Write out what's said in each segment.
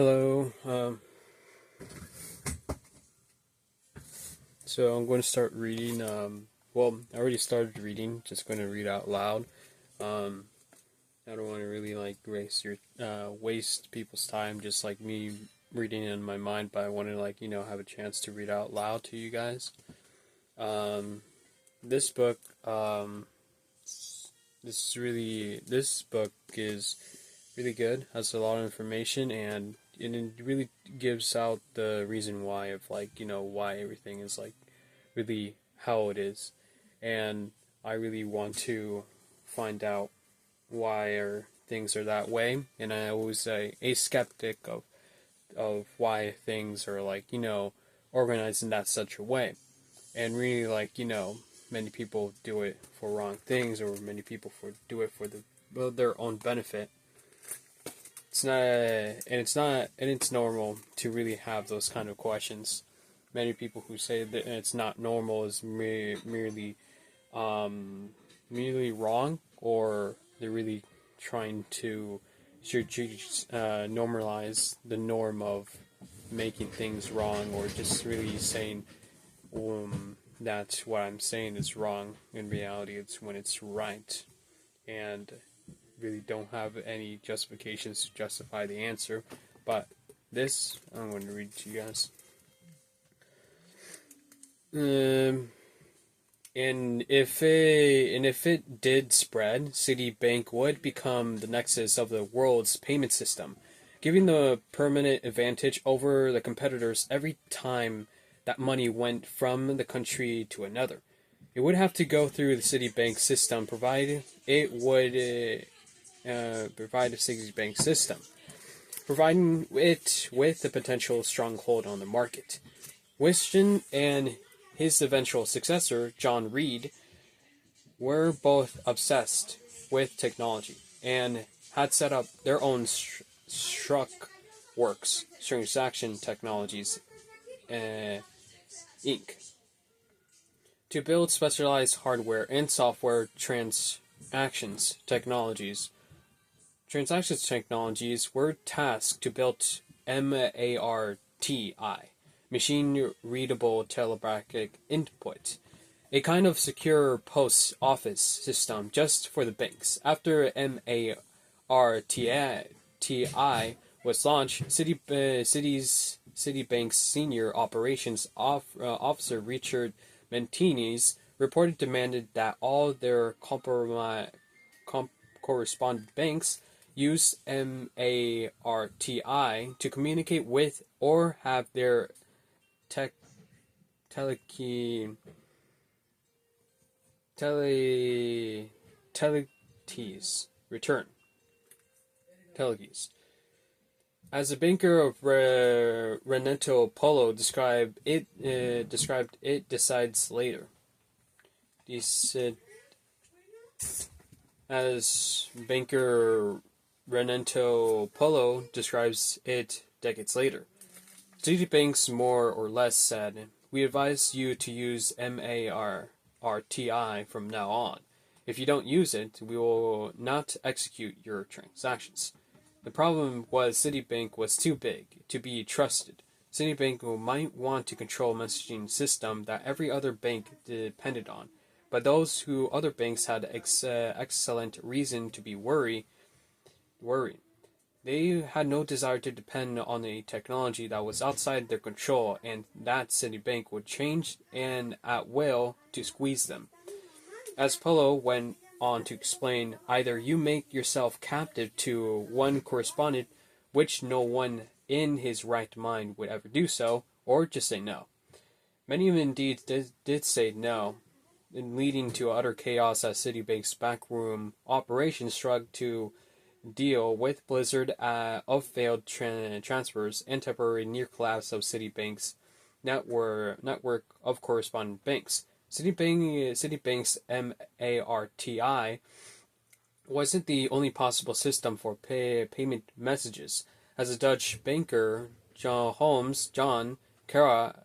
Hello. So I'm going to start reading. I already started reading. Just going to read out loud. Um, I don't want to really waste people's time, just like me reading in my mind. But I want to have a chance to read out loud to you guys. Um, this book. This book is really good. Has a lot of information and it really gives out the reason why of why everything is really how it is, and I really want to find out why things are that way. And I always say a skeptic of why things are organized in that such a way, and really many people do it for wrong things, or many people do it for their own benefit. It's normal to really have those kind of questions. Many people who say that it's not normal is um, merely wrong, or they're really trying to normalize the norm of making things wrong, or just really saying that what I'm saying is wrong. In reality, it's when it's right, and really don't have any justifications to justify the answer. But this, I'm going to read to you guys. And if it did spread, Citibank would become the nexus of the world's payment system, giving the permanent advantage over the competitors every time that money went from the country to another. It would have to go through the Citibank system, provided it would provide a Citibank system, providing it with a potential stronghold on the market. Winston and his eventual successor, John Reed, were both obsessed with technology and had set up their own Struck Works Transaction Technologies Inc. to build specialized hardware and software Transactions technologies were tasked to build MARTI, machine readable telegraphic input, a kind of secure post office system just for the banks. After MARTI was launched, Citibank's senior operations officer Richard Martinez reported demanded that all their correspondent banks use MARTI to communicate with or have their tele telekeys return. Telekeys. As the banker of Renato Polo described it decides later. As banker Renato Polo describes it decades later. Citibanks more or less said, "We advise you to use MARTI from now on. If you don't use it, we will not execute your transactions." The problem was Citibank was too big to be trusted. Citibank might want to control a messaging system that every other bank depended on, but those other banks had excellent reason to be worried. They had no desire to depend on a technology that was outside their control, and that Citibank would change and at will to squeeze them. As Polo went on to explain, either you make yourself captive to one correspondent, which no one in his right mind would ever do so, or just say no. Many of them indeed did say no, leading to utter chaos as Citibank's backroom operations struggled to deal with blizzard of failed transfers and temporary near collapse of Citibank's network of correspondent banks. Citibank's MARTI wasn't the only possible system for payment messages, as the Dutch banker John Cra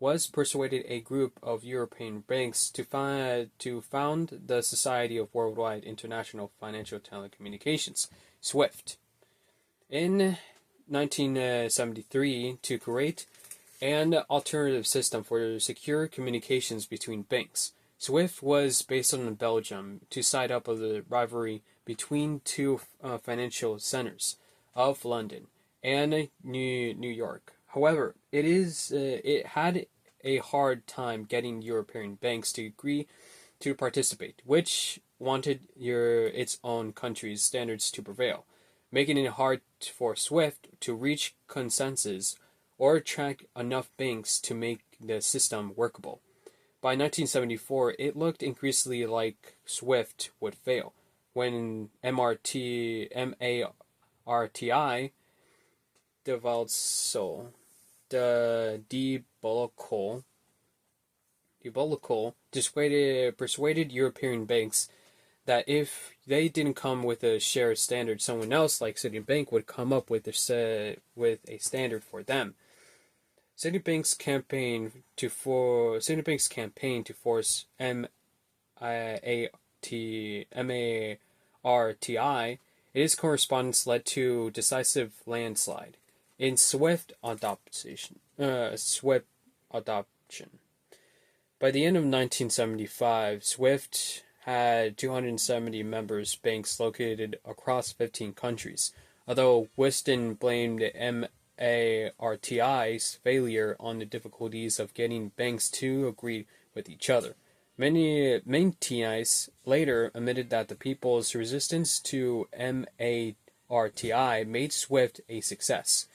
was persuaded a group of European banks to found the Society of Worldwide International Financial Telecommunications, SWIFT. in 1973 to create an alternative system for secure communications between banks. SWIFT was based on Belgium to side up of the rivalry between two financial centers of London and New York. However, it had a hard time getting European banks to agree to participate, which wanted its own country's standards to prevail, making it hard for SWIFT to reach consensus or attract enough banks to make the system workable. By 1974, it looked increasingly like SWIFT would fail when MARTI developed the Debolocal persuaded European banks that if they didn't come with a shared standard, someone else like Citibank would come up with a standard for them. Citibank's campaign to force MARTI, its correspondence led to decisive landslide in SWIFT adoption. By the end of 1975, SWIFT had 270 members banks located across 15 countries, although Whiston blamed MARTI's failure on the difficulties of getting banks to agree with each other. Many TIs later admitted that the people's resistance to MARTI made SWIFT a success.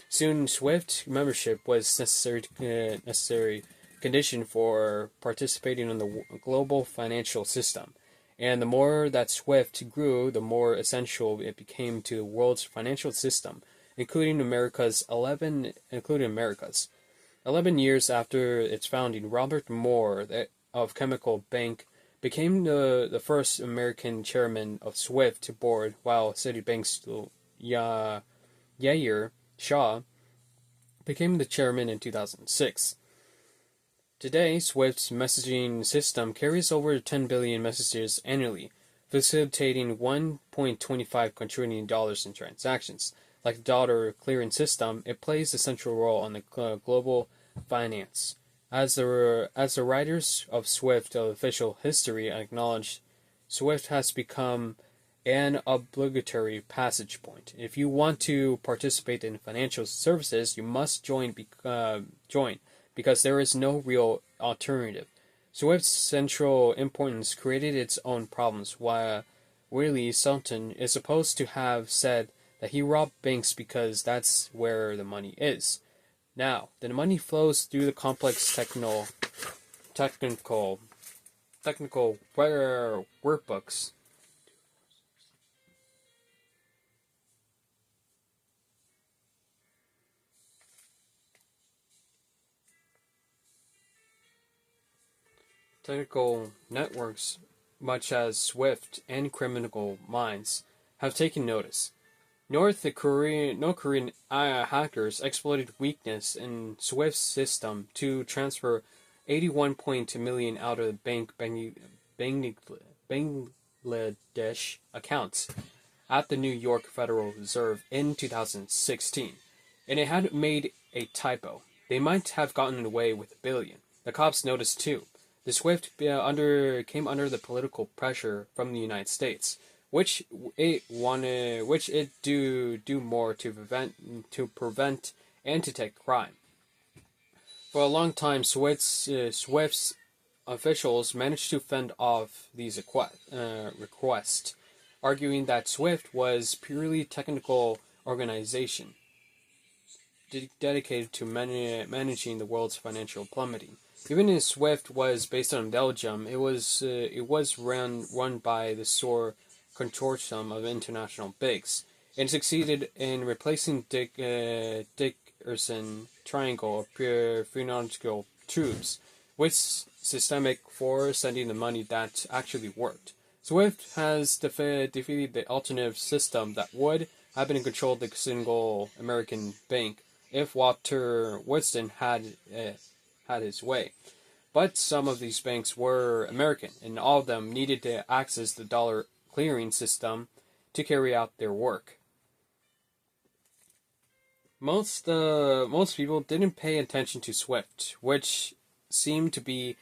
Soon, SWIFT membership was necessary condition for participating in the global financial system. And the more that SWIFT grew, the more essential it became to the world's financial system, including America's. 11 years after its founding, Robert Moore of Chemical Bank became the first American chairman of SWIFT board, while Citibank's Yair Shah became the chairman in 2006. Today, SWIFT's messaging system carries over 10 billion messages annually, facilitating $1.25 quadrillion in transactions. Like the dollar clearing system, it plays a central role in the global finance. As the writers of SWIFT official history acknowledged, SWIFT has become an obligatory passage point. If you want to participate in financial services, you must join because there is no real alternative. SWIFT's central importance created its own problems, while Willie Sultan is supposed to have said that he robbed banks because that's where the money is. Now, the money flows through the complex technical workbooks. Technical networks, much as SWIFT and criminal minds, have taken notice. North Korean hackers exploited weakness in SWIFT's system to transfer 81.2 million out of Bangladesh accounts at the New York Federal Reserve in 2016. And it had made a typo. They might have gotten away with $1 billion. The cops noticed too. The SWIFT came under the political pressure from the United States, which it do more to prevent and to take crime. For a long time, SWIFT's officials managed to fend off these requests, arguing that SWIFT was purely technical organization dedicated to managing the world's financial plummeting. Even if SWIFT was based on Belgium, it was run by the SOR consortium of international banks, and succeeded in replacing Dickerson triangle of financial tubes with systemic for sending the money that actually worked. SWIFT has defeated the alternative system that would have been controlled the single American bank if Walter Whiston had his way. But some of these banks were American, and all of them needed to access the dollar clearing system to carry out their work. most people didn't pay attention to Swift, which seemed to be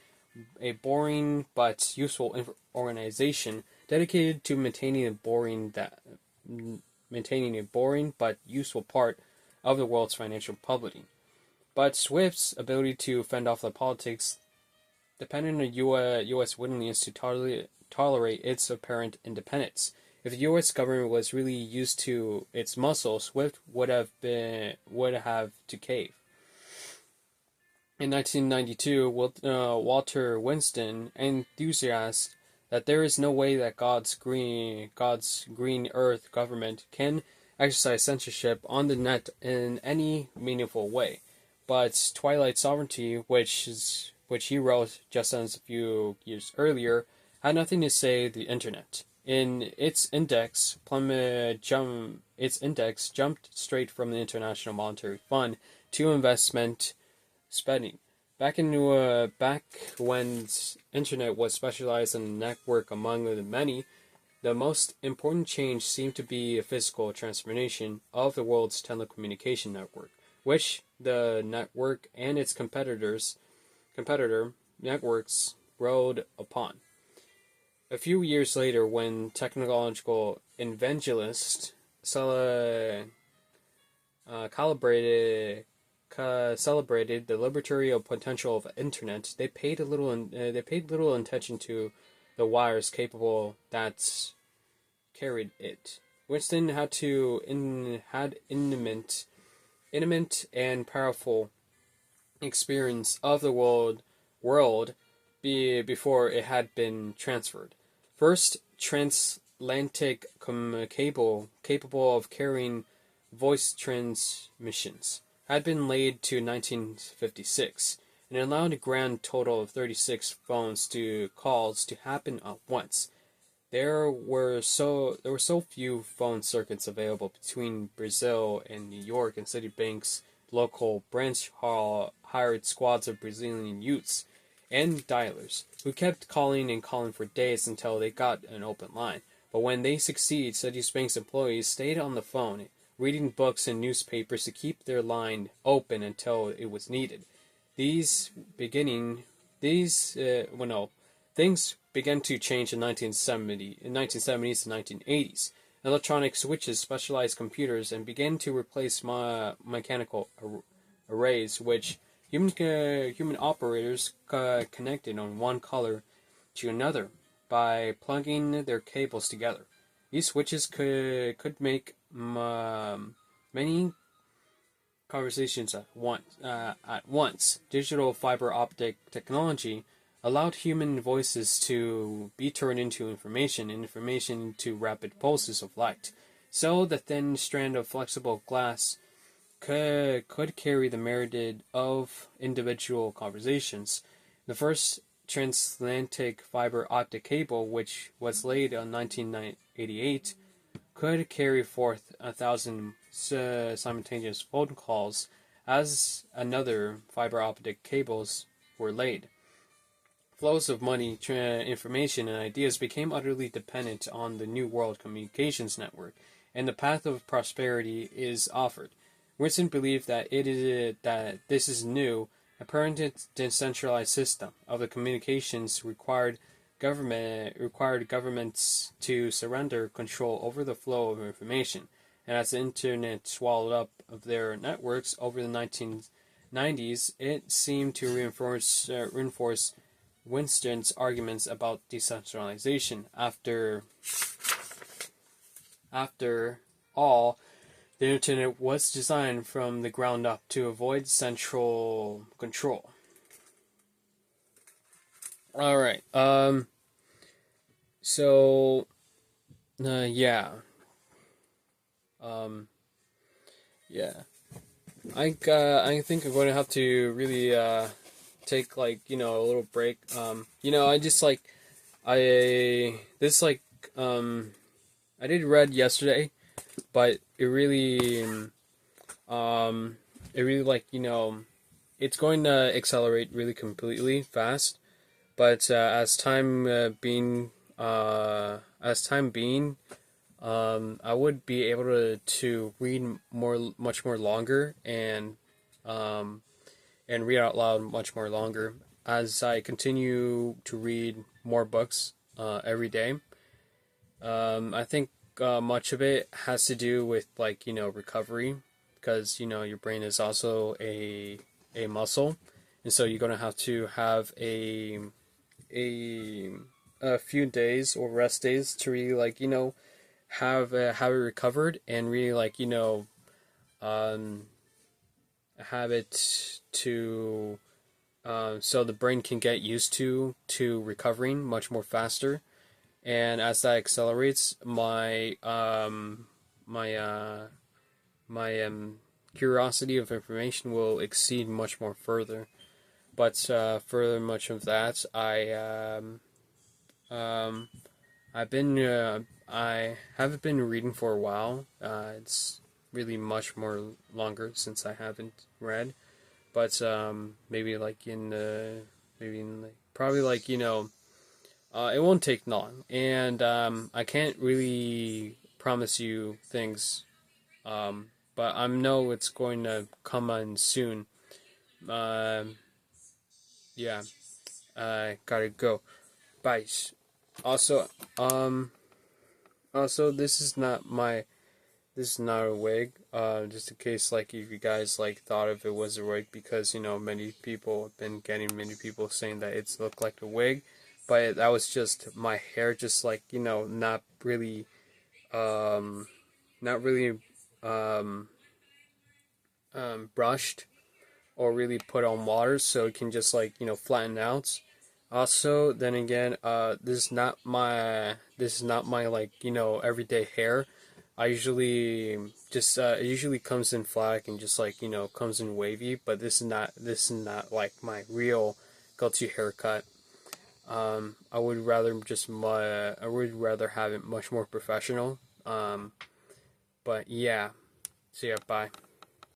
a boring but useful organization dedicated to maintaining a boring but useful part of the world's financial publicity. But Swift's ability to fend off the politics depended on the U.S. willingness to tolerate its apparent independence. If the U.S. government was really used to its muscle, Swift would have to cave. In 1992, Walter Winston enthusiastic that there is no way that God's green Earth government can exercise censorship on the net in any meaningful way. But Twilight Sovereignty, which he wrote just as a few years earlier, had nothing to say the internet. Its index jumped straight from the International Monetary Fund to investment spending. Back when internet was specialized in a network among the many, the most important change seemed to be a physical transformation of the world's telecommunication network, which the network and its competitor networks rode upon. A few years later, when technological evangelists celebrated the liberatory potential of internet, they paid little attention to the wires capable that carried it. Winston had intimate and powerful experience of the world before it had been transferred. First, transatlantic cable capable of carrying voice transmissions had been laid to 1956, and allowed a grand total of 36 calls to happen at once. There were so few phone circuits available between Brazil and New York, and Citibank's local branch hired squads of Brazilian youths and dialers who kept calling and calling for days until they got an open line. But when they succeeded, Citibank's employees stayed on the phone, reading books and newspapers to keep their line open until it was needed. Things began to change in 1970s and 1980s. Electronic switches, specialized computers, and began to replace mechanical arrays, which human operators connected on one color to another by plugging their cables together. These switches could make many conversations at once. Digital fiber optic technology allowed human voices to be turned into information, and information into rapid pulses of light. So the thin strand of flexible glass could carry the merit of individual conversations. The first transatlantic fiber optic cable, which was laid in 1988, could carry forth 1,000 simultaneous phone calls as another fiber optic cables were laid. Flows of money, information, and ideas became utterly dependent on the New World Communications Network, and the path of prosperity is offered. Winston believed that this is new, a permanent decentralized system of the communications required governments to surrender control over the flow of information, and as the internet swallowed up of their networks over the 1990s, it seemed to reinforce Winston's arguments about decentralization. After all, the internet was designed from the ground up to avoid central control. All right. Yeah. Yeah. I think I'm going to have to really take a little break. I did read yesterday, but it really it's going to accelerate really completely fast. But as time being, I would be able to read much more longer, and read out loud much more longer as I continue to read more books every day. I think much of it has to do with, like, recovery, because your brain is also a muscle, and so you're gonna have to have a a few days or rest days to really, like, have it recovered, and really, like, um, have it to so the brain can get used to recovering much more faster. And as that accelerates, my my curiosity of information will exceed much more further. But further much of that, um, I haven't been reading for a while. It's really much more longer since I haven't read. But maybe in like probably, like, it won't take long, and I can't really promise you things, but I know it's going to come on soon. Um, yeah, I gotta go. Bye. Also, um, also, this is not a wig. Just in case, like, if you guys, like, thought if it was a wig, because many people have been getting many people saying that it's looked like a wig, but that was just my hair, just, like, um, not really um, brushed or really put on water, so it can just, like, flatten out. Also, then again, this is not my, like, everyday hair. I usually just it usually comes in flat and just, like, comes in wavy, but this is not like my real go-to haircut. I would rather have it much more professional. But yeah, so yeah, bye.